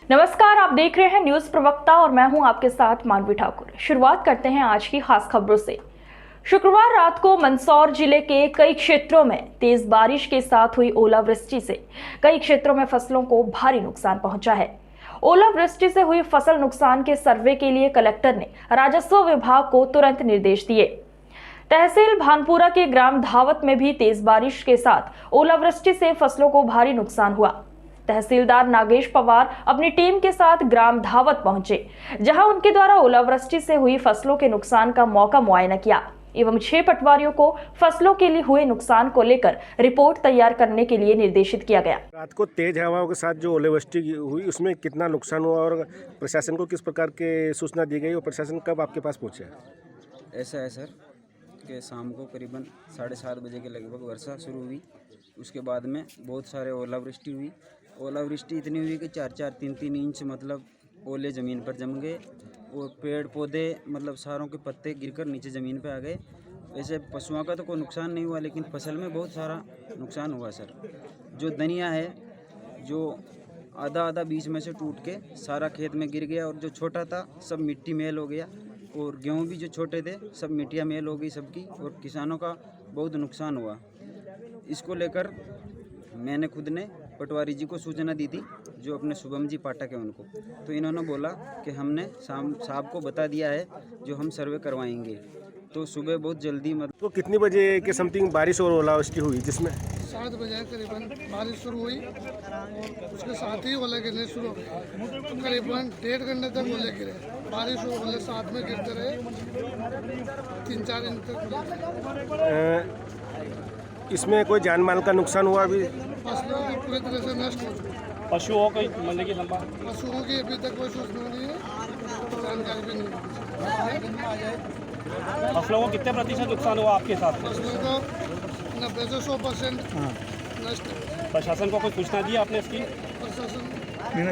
नमस्कार, आप देख रहे हैं न्यूज प्रवक्ता और मैं हूं आपके साथ मानवी ठाकुर। शुरुआत करते हैं आज की खास खबरों से। शुक्रवार रात को मंदसौर जिले के कई क्षेत्रों में तेज बारिश के साथ हुई ओलावृष्टि से कई क्षेत्रों में फसलों को भारी नुकसान पहुंचा है। ओलावृष्टि से हुई फसल नुकसान के सर्वे के लिए कलेक्टर ने राजस्व विभाग को तुरंत निर्देश दिए। तहसील भानपुरा के ग्राम धावत में भी तेज बारिश के साथ ओलावृष्टि से फसलों को भारी नुकसान हुआ। तहसीलदार नागेश पवार अपनी टीम के साथ ग्राम धावत पहुंचे, जहां उनके द्वारा ओलावृष्टि से हुई फसलों के नुकसान का मौका मुआयना किया एवं 6 पटवारियों को फसलों के लिए हुए नुकसान को लेकर रिपोर्ट तैयार करने के लिए निर्देशित किया गया। रात को तेज हवाओं के साथ जो ओलावृष्टि हुई उसमें कितना नुकसान हुआ और प्रशासन को किस प्रकार के सूचना दी गई और प्रशासन कब आपके पास पहुंचा? ऐसा है सर कि शाम को करीबन 7:30 बजे के लगभग वर्षा शुरू हुई। उसके बाद में बहुत सारे ओलावृष्टि हुई। ओलावृष्टि इतनी हुई कि 4-4, 3-3 इंच मतलब ओले ज़मीन पर जम गए और पेड़ पौधे मतलब सारों के पत्ते गिरकर नीचे ज़मीन पे आ गए। वैसे पशुओं का तो कोई नुकसान नहीं हुआ, लेकिन फसल में बहुत सारा नुकसान हुआ सर। जो धनिया है जो आधा बीच में से टूट के सारा खेत में गिर गया और जो छोटा था सब मिट्टी मेल हो गया और गेहूँ भी जो छोटे थे सब मिट्टियाँ मेल हो गई सबकी और किसानों का बहुत नुकसान हुआ। इसको लेकर मैंने खुद ने पटवारी जी को सूचना दी थी, जो अपने शुभम जी पाठक है उनको, तो इन्होंने बोला कि हमने साहब को बता दिया है जो हम सर्वे करवाएंगे। तो सुबह बहुत जल्दी तो कितनी बजे के समथिंग बारिश और ओलावृष्टि हुई? जिसमें 7 बजे करीबन बारिश शुरू हुई और उसके साथ ही ओले गिरने शुरू हो गए। तो करीबन 1.5 घंटे तक ओले गिरे। बारिश और ओले साथ में गिरते रहे 3-4 इंच तक। इसमें कोई जान माल का नुकसान हुआ? अभी फसलों की पूरी तरह से नष्ट हो चुकी है। पशुओं को मरने की लंबा पशुओं की अभी तक कोई सूचना नहीं है, जानकारी भी नहीं है। फसलों को कितने प्रतिशत नुकसान हुआ आपके हिसाब से? फसलों को 90 से 100% नष्ट है। प्रशासन को कोई सूचना दी आपने इसकी? प्रशासन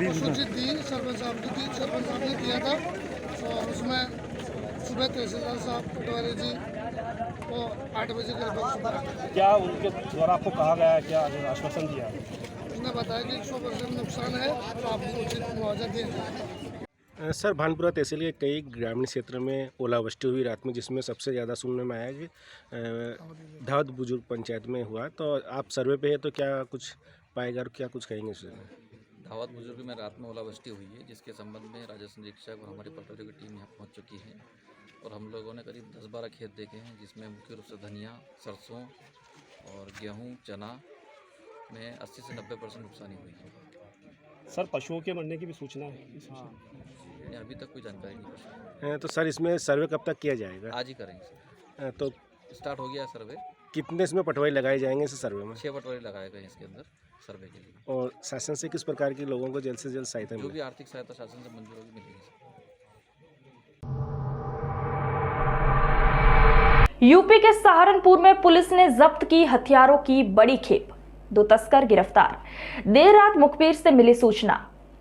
को सूचित दी, सरपंच साहब की थी, सरपंच साहब ने दिया था। और उसमें सुबह तहसीलदार साहब पटवारी जी को 8 बजे के लगभग क्या उनके द्वारा आपको कहा गया है, क्या आश्वासन दिया है? उसने बताया कि 100% नुकसान है तो आपको उचित मुआवजा दिया जाएगा। सर, भानपुरा तहसील के कई ग्रामीण क्षेत्र में ओलावृष्टि हुई रात में, जिसमें सबसे ज़्यादा सुनने में आया कि धावत बुजुर्ग पंचायत में हुआ। तो आप सर्वे पे है तो क्या कुछ पाएगा और क्या कुछ कहेंगे उसमें? धावत बुजुर्ग में रात में ओलावृष्टि हुई है, जिसके संबंध में राजस्व निरीक्षक और हमारी पटवारी की टीम यहाँ पहुँच चुकी है और हम लोगों ने करीब 10-12 खेत देखे हैं, जिसमें मुख्य रूप से धनिया, सरसों और गेहूं, चना में 80 से 90% नुकसानी हुई है। सर, पशुओं के मरने की भी सूचना है? यानी अभी तक कोई जानकारी नहीं है। तो सर, इसमें सर्वे कब तक किया जाएगा? आज ही करेंगे सर। तो स्टार्ट हो गया सर्वे। कितने इसमें पटवारी लगाए जाएंगे इस सर्वे में? 6 पटवारी लगाए गए इसके अंदर सर्वे के लिए। और शासन से किस प्रकार के लोगों को जल्द से जल्द सहायता जो मिले? भी आर्थिक सहायता शासन से मंजूर होगी मिलेगी सर। यूपी के सहारनपुर में पुलिस ने जब्त की हथियारों की बड़ी खेप। 2 तस्कर गिरफ्तार। देर रात मुखबिर से मिली सूचना,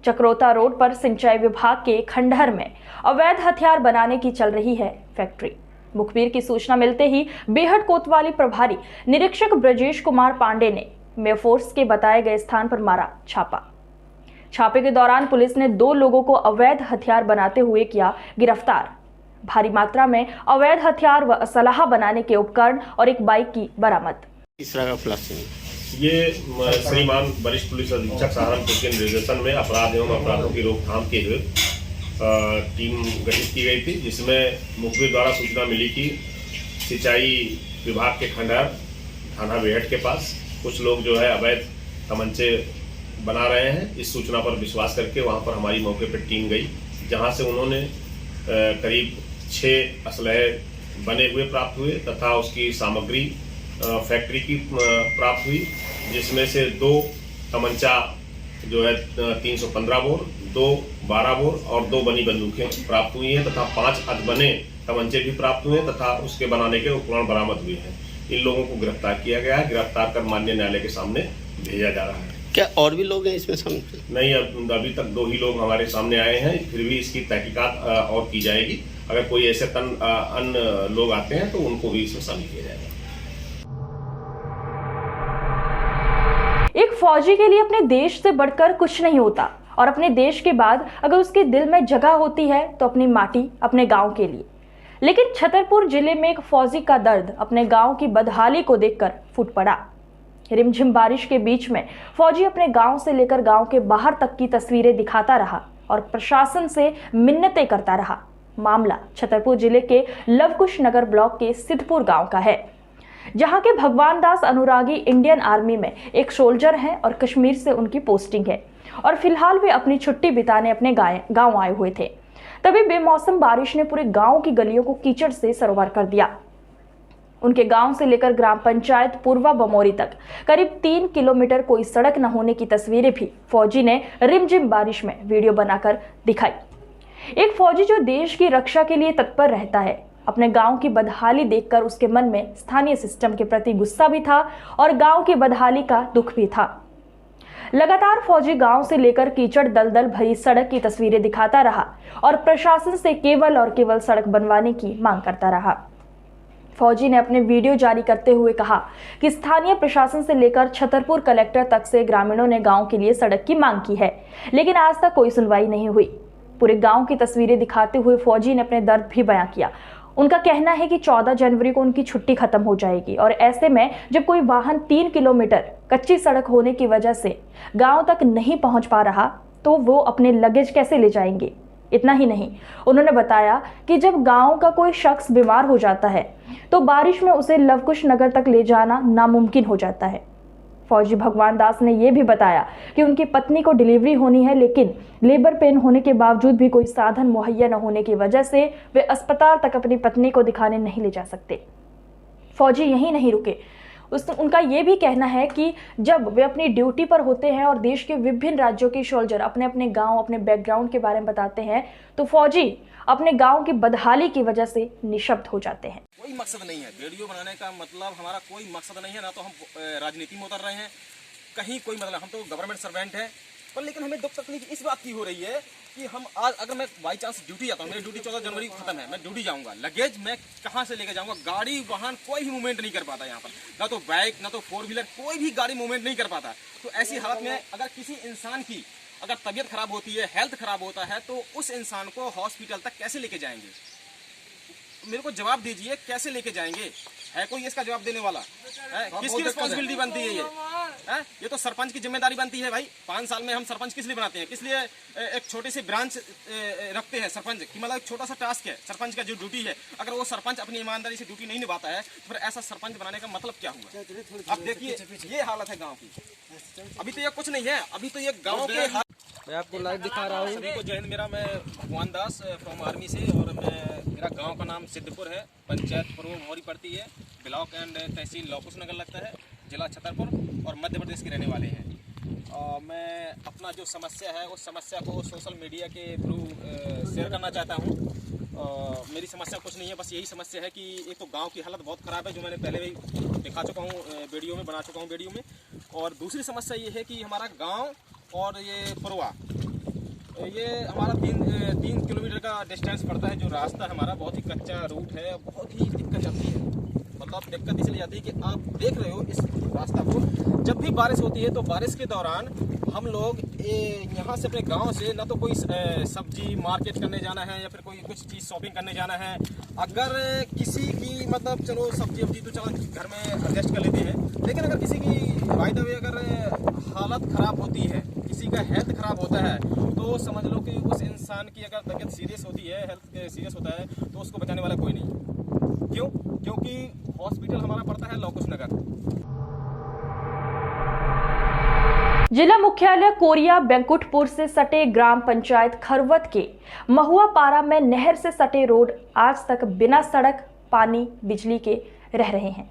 चक्रोता रोड पर सिंचाई विभाग के खंडहर में अवैध हथियार बनाने की चल रही है फैक्ट्री। मुखबिर की सूचना मिलते ही बेहट कोतवाली प्रभारी निरीक्षक ब्रजेश कुमार पांडे ने मेफोर्स के बताए गए स्थान पर मारा छापा। छापे के दौरान पुलिस ने 2 लोगों को अवैध हथियार बनाते हुए किया गिरफ्तार। भारी मात्रा में अवैध हथियार व असलाह बनाने के उपकरण और एक बाइक की बरामद। ये श्रीमान वरिष्ठ पुलिस अधीक्षक सहारनपुर के निर्देशन में अपराध एवं अपराधों की रोकथाम के लिए टीम गठित की गई थी, जिसमें मुखबिर द्वारा सूचना मिली कि सिंचाई विभाग के खंडहर थाना बेहट के पास कुछ लोग जो है अवैध तमंचे बना रहे हैं। इस सूचना पर विश्वास करके वहां पर हमारी मौके पर टीम गई, जहां से उन्होंने करीब 6 असलहे बने हुए प्राप्त हुए तथा उसकी सामग्री फैक्ट्री की प्राप्त हुई, जिसमें से 2 तमंचा जो है 315 बोर, 2 12 बोर और 2 बनी बंदूकें प्राप्त हुई हैं तथा 5 अधबने तमंचे भी प्राप्त हुए तथा उसके बनाने के उपकरण बरामद हुए हैं। इन लोगों को गिरफ्तार किया गया है। गिरफ्तार कर माननीय न्यायालय के सामने भेजा जा रहा है। क्या और भी लोग हैं इसमें शामिल? नहीं, अभी तक 2 ही लोग हमारे सामने आए हैं। फिर भी इसकी तहकीकात और की जाएगी। अगर कोई ऐसे अन्य लोग आते हैं तो उनको भी इसमें शामिल किया जाएगा। एक फौजी के लिए अपने देश से बढ़कर कुछ नहीं होता और अपने देश के बाद अगर उसके दिल में जगह होती है तो अपनी माटी, अपने गांव के लिए। लेकिन छतरपुर जिले में एक फौजी का दर्द अपने गांव की बदहाली को देखकर फूट पड़ा। रिमझिम बारिश के बीच में फौजी अपने गांव से लेकर गांव के बाहर तक की तस्वीरें दिखाता रहा और प्रशासन से मिन्नतें करता रहा। मामला छतरपुर जिले के लवकुश नगर ब्लॉक के सिद्धपुर गांव का है, जहां के भगवान दास अनुरागी इंडियन आर्मी में एक सोल्जर हैं और कश्मीर से उनकी पोस्टिंग है और फिलहाल वे अपनी छुट्टी बिताने अपने गांव आए हुए थे। तभी बेमौसम बारिश ने पूरे गांव की गलियों को कीचड़ से सरोवर कर दिया। उनके गांव से लेकर ग्राम पंचायत पूर्वा बमोरी तक करीब 3 किलोमीटर कोई सड़क न होने की तस्वीरें भी फौजी ने रिमझिम बारिश में वीडियो बनाकर दिखाई। एक फौजी जो देश की रक्षा के लिए तत्पर रहता है, अपने गांव की बदहाली देखकर उसके मन में स्थानीय सिस्टम के प्रति गुस्सा भी था और गांव की बदहाली का दुख भी था। लगातार फौजी गांव से लेकर कीचड़ दलदल भरी सड़क की तस्वीरें दिखाता रहा और प्रशासन से केवल और केवल सड़क बनवाने की मांग करता रहा। फौजी ने अपने वीडियो जारी करते हुए कहा कि स्थानीय प्रशासन से लेकर छतरपुर कलेक्टर तक से ग्रामीणों ने गांव के लिए सड़क की मांग की है, लेकिन आज तक कोई सुनवाई नहीं हुई। पूरे गांव की तस्वीरें दिखाते हुए फौजी ने अपने दर्द भी बयां किया। उनका कहना है कि 14 जनवरी को उनकी छुट्टी खत्म हो जाएगी और ऐसे में जब कोई वाहन 3 किलोमीटर कच्ची सड़क होने की वजह से गांव तक नहीं पहुंच पा रहा तो वो अपने लगेज कैसे ले जाएंगे। इतना ही नहीं, उन्होंने बताया कि जब गांव का कोई शख्स बीमार हो जाता है तो बारिश में उसे लवकुश नगर तक ले जाना नामुमकिन हो जाता है। फौजी भगवान दास ने यह भी बताया कि उनकी पत्नी को डिलीवरी होनी है, लेकिन लेबर पेन होने के बावजूद भी कोई साधन मुहैया न होने की वजह से वे अस्पताल तक अपनी पत्नी को दिखाने नहीं ले जा सकते। फौजी यहीं नहीं रुके, उनका यह भी कहना है कि जब वे अपनी ड्यूटी पर होते हैं और देश के विभिन्न राज्यों के सोल्जर अपने अपने गांव, अपने बैकग्राउंड के बारे में बताते हैं तो फौजी अपने गांव की बदहाली की वजह से निशब्द हो जाते हैं। कोई मकसद नहीं है वीडियो बनाने का, मतलब हमारा कोई मकसद नहीं है। ना तो हम राजनीति में उतर रहे हैं, कहीं कोई मतलब, हम तो गवर्नमेंट सर्वेंट हैं। पर लेकिन हमें दुख तकलीफ इस बात की हो रही है कि हम आज अगर मैं बाई चांस ड्यूटी जाता हूँ, मेरी ड्यूटी 14 जनवरी को खत्म है, मैं ड्यूटी जाऊंगा, लगेज मैं कहाँ से लेकर जाऊंगा? गाड़ी वाहन कोई भी मूवमेंट नहीं कर पाता यहाँ पर, ना तो बाइक ना तो 4 व्हीलर, कोई भी गाड़ी मूवमेंट नहीं कर पाता। तो ऐसी हालत में अगर किसी इंसान की अगर तबीयत खराब होती है, हेल्थ खराब होता है, तो उस इंसान को हॉस्पिटल तक कैसे लेके जाएंगे? मेरे को जवाब दीजिए, कैसे लेके जाएंगे? है कोई इसका जवाब देने वाला? किसकी रिस्पॉन्सिबिलिटी बनती है ये? ये तो सरपंच की जिम्मेदारी बनती है भाई। 5 साल में हम सरपंच किस लिए बनाते हैं? किस लिए एक छोटी सी ब्रांच रखते हैं सरपंच की? मतलब एक छोटा सा टास्क है सरपंच का, जो ड्यूटी है। अगर वो सरपंच अपनी ईमानदारी से ड्यूटी नहीं निभाता है तो फिर ऐसा सरपंच बनाने का मतलब क्या हुआ? अब देखिए ये हालत है गाँव की। अभी तो ये कुछ नहीं है, अभी तो ये गाँव के मैं आपको लाइव दिखा रहा हूँ। सभी को जय हिंद। मेरा मैं भगवान दास फ्रॉम आर्मी से, और मेरा गांव का नाम सिद्धपुर है, पंचायत पूर्व मोरी पड़ती है, ब्लॉक एंड तहसील लवकुश नगर लगता है, जिला छतरपुर और मध्य प्रदेश के रहने वाले हैं। मैं अपना जो समस्या है उस समस्या को सोशल मीडिया के थ्रू शेयर करना चाहता हूँ। मेरी समस्या कुछ नहीं है, बस यही समस्या है कि एक तो गांव की हालत बहुत ख़राब है, जो मैंने पहले भी दिखा चुका हूँ वीडियो में, बना चुका हूँ वीडियो में। और दूसरी समस्या ये है कि हमारा गाँव और ये पुरवा, ये हमारा 3 किलोमीटर का डिस्टेंस पड़ता है। जो रास्ता हमारा बहुत ही कच्चा रूट है, बहुत ही दिक्कत आती है। मतलब दिक्कत इसलिए आती है कि आप देख रहे हो इस रास्ता को, जब भी बारिश होती है तो बारिश के दौरान हम लोग यहाँ से अपने गांव से ना तो कोई सब्जी मार्केट करने जाना है या फिर कोई कुछ चीज़ शॉपिंग करने जाना है। अगर किसी की मतलब चलो सब्जी वब्जी तो चलो घर में एडजस्ट कर लेते हैं, लेकिन अगर किसी की बाय द वे अगर हालत ख़राब होती है, किसी का हेल्थ ख़राब होता है, तो समझ लो कि उस इंसान की अगर तबीयत सीरियस होती है, हेल्थ सीरियस होता है, तो उसको बचाने वाला कोई नहीं। क्यों? क्योंकि हॉस्पिटल हमारा पड़ता है लवकुश नगर। जिला मुख्यालय कोरिया बैंकुटपुर से सटे ग्राम पंचायत खरवत के महुआ पारा में नहर से सटे रोड आज तक बिना सड़क, पानी, बिजली के रह रहे हैं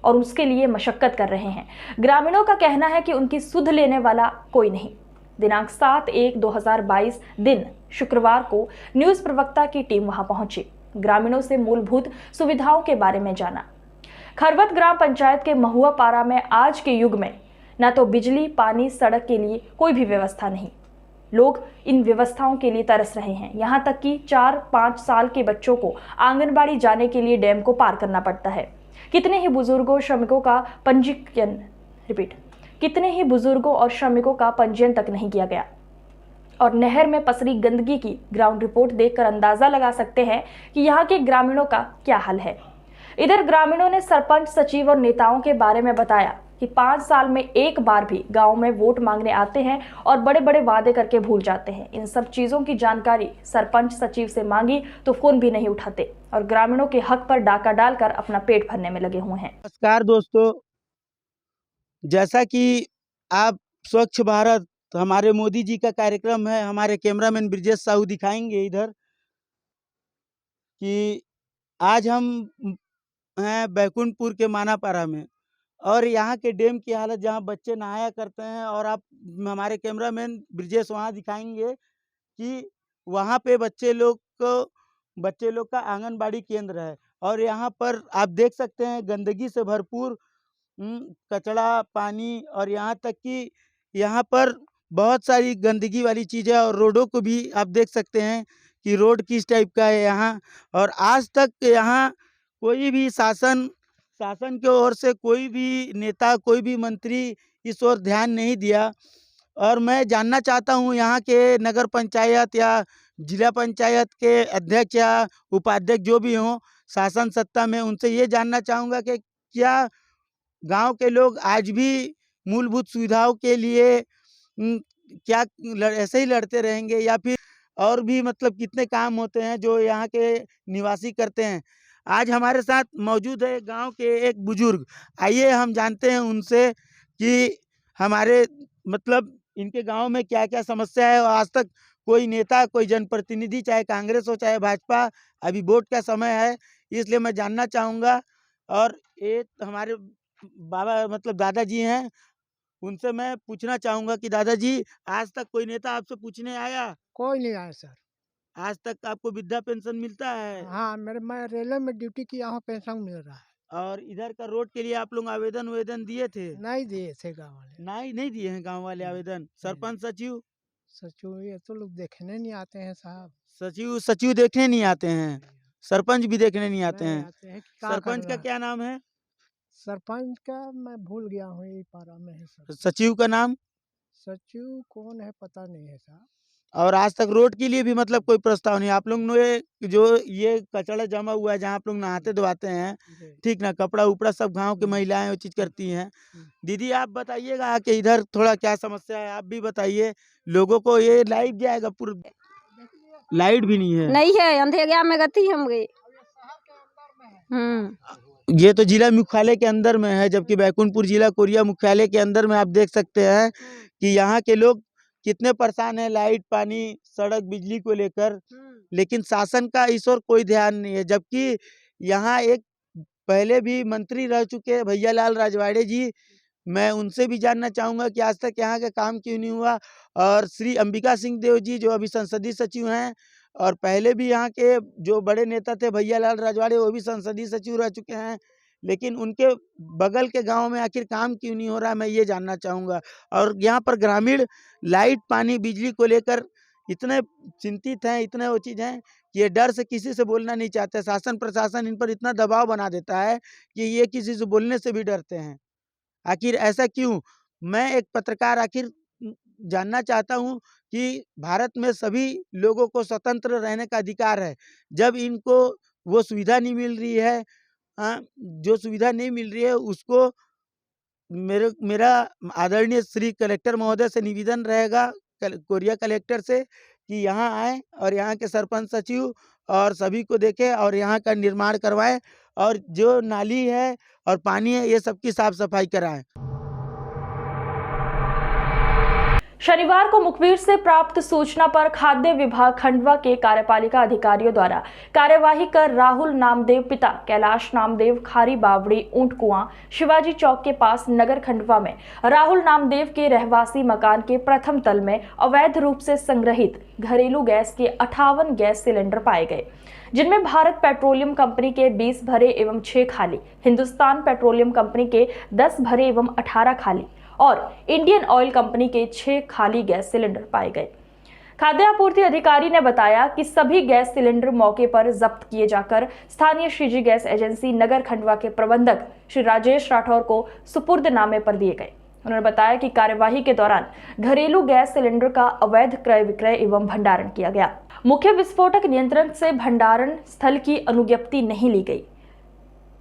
और उसके लिए मशक्कत कर रहे हैं। ग्रामीणों का कहना है कि उनकी सुध लेने वाला कोई नहीं। दिनांक 7/1/2022 दिन शुक्रवार को न्यूज प्रवक्ता की टीम वहां पहुंची, ग्रामीणों से मूलभूत सुविधाओं के बारे में जाना। खरवत ग्राम पंचायत के महुआ पारा में आज के युग में न तो बिजली, पानी, सड़क के लिए कोई भी व्यवस्था नहीं। लोग इन व्यवस्थाओं के लिए तरस रहे हैं। यहाँ तक कि 4-5 साल के बच्चों को आंगनबाड़ी जाने के लिए डैम को पार करना पड़ता है। कितने ही बुजुर्गों, श्रमिकों का पंजीकरण कितने ही बुजुर्गों और श्रमिकों का पंजीयन तक नहीं किया गया। और नहर में पसरी गंदगी की ग्राउंड रिपोर्ट देखकर अंदाजा लगा सकते हैं कि यहाँ के ग्रामीणों का क्या हाल है। इधर ग्रामीणों ने सरपंच, सचिव और नेताओं के बारे में बताया कि 5 साल में एक बार भी गांव में वोट मांगने आते हैं और बड़े बड़े वादे करके भूल जाते हैं। इन सब चीजों की जानकारी सरपंच, सचिव से मांगी तो फोन भी नहीं उठाते और ग्रामीणों के हक पर डाका डालकर अपना पेट भरने में लगे हुए हैं। नमस्कार दोस्तों, जैसा कि आप स्वच्छ भारत हमारे मोदी जी का कार्यक्रम है, हमारे कैमरामैन ब्रिजेश साहू दिखाएंगे इधर कि आज हम हैं बैकुंठपुर के मानापारा में और यहाँ के डैम की हालत जहाँ बच्चे नहाया करते हैं, और आप हमारे कैमरामैन ब्रिजेश वहाँ दिखाएंगे कि वहाँ पे बच्चे लोग का आंगनबाड़ी केंद्र है और यहाँ पर आप देख सकते हैं गंदगी से भरपूर कचरा, पानी, और यहाँ तक कि यहाँ पर बहुत सारी गंदगी वाली चीज़ें, और रोडों को भी आप देख सकते हैं कि रोड किस टाइप का है यहाँ। और आज तक यहाँ कोई भी शासन की ओर से कोई भी नेता, कोई भी मंत्री इस ओर ध्यान नहीं दिया। और मैं जानना चाहता हूँ यहाँ के नगर पंचायत या जिला पंचायत के अध्यक्ष या उपाध्यक्ष जो भी हों शासन सत्ता में, उनसे ये जानना चाहूँगा कि क्या गांव के लोग आज भी मूलभूत सुविधाओं के लिए क्या ऐसे ही लड़ते रहेंगे, या फिर और भी मतलब कितने काम होते हैं जो यहाँ के निवासी करते हैं। आज हमारे साथ मौजूद है गांव के एक बुजुर्ग, आइए हम जानते हैं उनसे कि हमारे मतलब इनके गांव में क्या क्या समस्या है। और आज तक कोई नेता, कोई जनप्रतिनिधि, चाहे कांग्रेस हो चाहे भाजपा, अभी वोट का समय है इसलिए मैं जानना चाहूँगा। और ये हमारे बाबा मतलब दादाजी हैं, उनसे मैं पूछना चाहूँगा कि दादाजी आज तक कोई नेता आपसे पूछने आया? कोई नहीं आया सर। आज तक आपको वृद्धा पेंशन मिलता है? हाँ, मैं रेलवे में ड्यूटी किया हूँ, पेंशन मिल रहा है। और इधर का रोड के लिए आप लोग आवेदन दिए थे? नहीं दिए थे गाँव वाले। नहीं दिए हैं गांव वाले आवेदन। सरपंच, सचिव ये तो लोग देखने नहीं आते हैं साहब। सचिव देखने नहीं आते हैं, सरपंच भी देखने नहीं आते नहीं हैं। आते हैं कि क्या सरपंच कर का रहा क्या नाम है? सरपंच का मैं भूल गया हूँ, यही पारा में है सर। सचिव का नाम? सचिव कौन है पता नहीं है साहब। और आज तक रोड के लिए भी मतलब कोई प्रस्ताव नहीं। आप लोग ने जो ये कचरा जमा हुआ है जहाँ आप लोग नहाते धोआते हैं, ठीक ना, कपड़ा उपड़ा सब गांव की महिलाएं वो चीज करती हैं। दीदी आप बताइएगा कि इधर थोड़ा क्या समस्या है, आप भी बताइए लोगों को। ये लाइट जाएगा, पूरा लाइट भी नहीं है, अंधेरिया में गति हम गए। ये तो जिला मुख्यालय के अंदर में है, जबकि बैकुंठपुर जिला कोरिया मुख्यालय के अंदर में आप देख सकते हैं कि यहाँ के लोग कितने परेशान हैं लाइट, पानी, सड़क, बिजली को लेकर। लेकिन शासन का इस ओर कोई ध्यान नहीं है। जबकि यहाँ एक पहले भी मंत्री रह चुके भैया लाल राजवाड़े जी, मैं उनसे भी जानना चाहूँगा कि आज तक यहाँ का काम क्यों नहीं हुआ। और श्री अंबिका सिंह देव जी जो अभी संसदीय सचिव हैं, और पहले भी यहाँ के जो बड़े नेता थे भैया लाल राजवाड़े, वो भी संसदीय सचिव रह चुके हैं, लेकिन उनके बगल के गांव में आखिर काम क्यों नहीं हो रहा, मैं ये जानना चाहूँगा। और यहाँ पर ग्रामीण लाइट, पानी, बिजली को लेकर इतने चिंतित हैं, इतने वो चीज़ हैं कि ये डर से किसी से बोलना नहीं चाहते। शासन प्रशासन इन पर इतना दबाव बना देता है कि ये किसी से बोलने से भी डरते हैं। आखिर ऐसा क्यों? मैं एक पत्रकार आखिर जानना चाहता हूँ कि भारत में सभी लोगों को स्वतंत्र रहने का अधिकार है। जब इनको वो सुविधा नहीं मिल रही है, जो सुविधा नहीं मिल रही है उसको मेरा आदरणीय श्री कलेक्टर महोदय से निवेदन रहेगा, कोरिया कलेक्टर से, कि यहाँ आए और यहाँ के सरपंच, सचिव और सभी को देखें और यहाँ का निर्माण करवाएं, और जो नाली है और पानी है ये सबकी साफ सफाई कराएं। शनिवार को मुखबिर से प्राप्त सूचना पर खाद्य विभाग खंडवा के कार्यपालिका अधिकारियों द्वारा कार्यवाही कर राहुल नामदेव पिता कैलाश नामदेव खारी बावड़ी ऊंट कुआं शिवाजी चौक के पास नगर खंडवा में राहुल नामदेव के रहवासी मकान के प्रथम तल में अवैध रूप से संग्रहित घरेलू गैस के 58 गैस सिलेंडर पाए गए, जिनमें भारत पेट्रोलियम कंपनी के 20 भरे एवं 6 खाली, हिंदुस्तान पेट्रोलियम कंपनी के 10 भरे एवं 18 खाली और इंडियन ऑयल कंपनी के 6 खाली गैस सिलेंडर पाए गए। खाद्य आपूर्ति अधिकारी ने बताया कि सभी गैस सिलेंडर मौके पर जब्त किए जाकर स्थानीय श्रीजी गैस एजेंसी नगर खंडवा के प्रबंधक श्री राजेश राठौर को सुपुर्द नामे पर दिए गए। उन्होंने बताया कि कार्यवाही के दौरान घरेलू गैस सिलेंडर का अवैध क्रय विक्रय एवं भंडारण किया गया। मुख्य विस्फोटक नियंत्रण से भंडारण स्थल की अनुज्ञप्ति नहीं ली गई।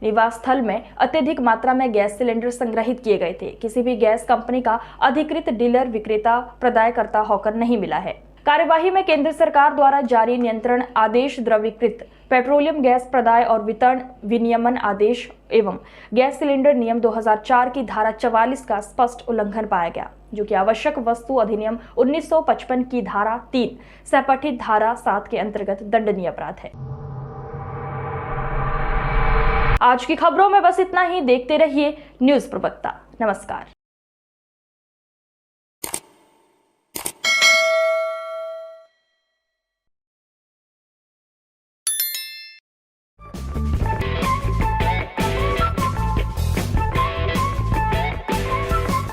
निवास स्थल में अत्यधिक मात्रा में गैस सिलेंडर संग्रहित किए गए थे। किसी भी गैस कंपनी का अधिकृत डीलर विक्रेता प्रदायकर्ता होकर नहीं मिला है। कार्यवाही में केंद्र सरकार द्वारा जारी नियंत्रण आदेश, द्रवीकृत पेट्रोलियम गैस प्रदाय और वितरण विनियमन आदेश एवं गैस सिलेंडर नियम 2004 की धारा 44 का स्पष्ट उल्लंघन पाया गया, जो कि आवश्यक वस्तु अधिनियम 1955 की धारा 3 सहपठित धारा 7 के अंतर्गत दंडनीय अपराध है। आज की खबरों में बस इतना ही। देखते रहिए न्यूज़ प्रवक्ता। नमस्कार।